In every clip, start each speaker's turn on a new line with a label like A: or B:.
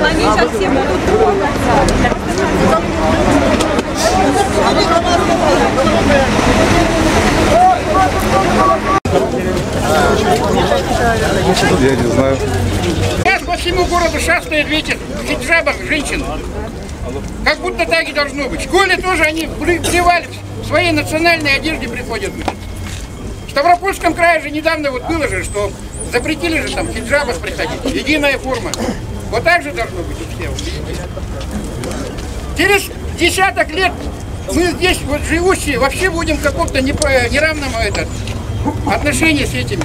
A: Они сейчас все будут трогаться.
B: Я не знаю.
C: Сейчас по всему городу шастают, видите, в хиджабах женщин. Как будто так и должно быть. В школе тоже они плевали, в своей национальной одежде приходят. В Ставропольском крае же недавно вот было же, что запретили же там в хиджабах приходить. Единая форма. Вот так же должно быть у всех. Через десяток лет мы здесь вот живущие вообще будем в каком-то неравном отношении с этими.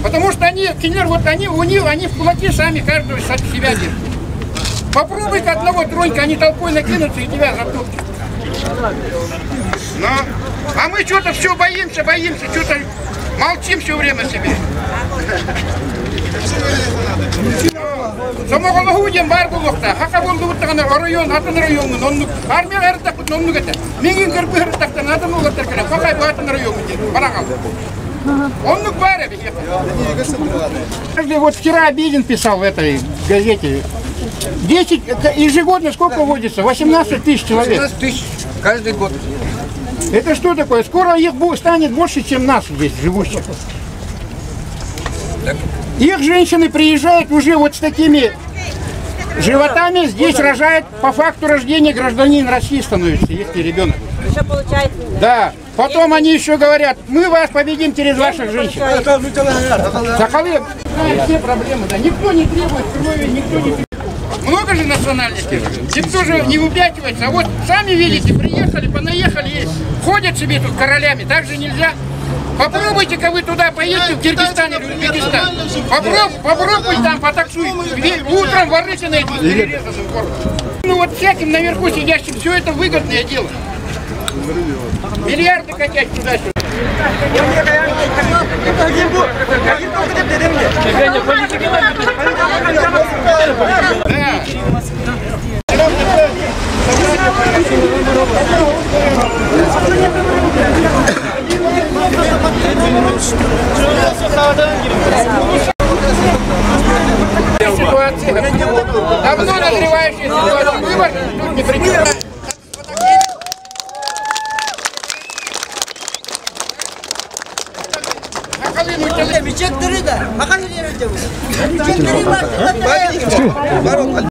C: Потому что они, вот они в кулаки сами каждого себя держат. Попробуй-ка одного тронька, они толпой накинутся и тебя затопчут. А мы что-то все боимся, что-то молчим все время себе. Самоголовуден бар булукта, хака булдуктагана район, атын районун, онну армия гартак, онну гата. Мегин гырбы гартактан атын улаттар кара, хакай батын районун, барагал. Он бар. Вот вчера Обидин писал в этой газете. 10, ежегодно сколько водится? 18 тысяч человек.
D: 18 тысяч каждый год.
C: Это что такое? Скоро их станет больше, чем нас здесь живущих. Их женщины приезжают уже вот с такими животами, здесь рожают, по факту рождения гражданин России становится, если ребенок.
A: Еще получается.
C: Да. Потом они еще говорят, мы вас победим через ваших женщин. Сахалы знают все проблемы, да. Никто не требует крови, никто не требует. Много же национальностей, никто же не упятивается. А вот сами видите, приехали, понаехали, ходят себе тут королями, так же нельзя. Попробуйте-ка вы туда поедете, в Киргизстан или Узбекистан. Попробуйте там потаксуй. Утром ворыте на этих перерезанных городах. Ну вот всяким наверху сидящим все это выгодное дело. Миллиарды катять туда-сюда. Давно назревающая ситуация. Выбор тут не принимает.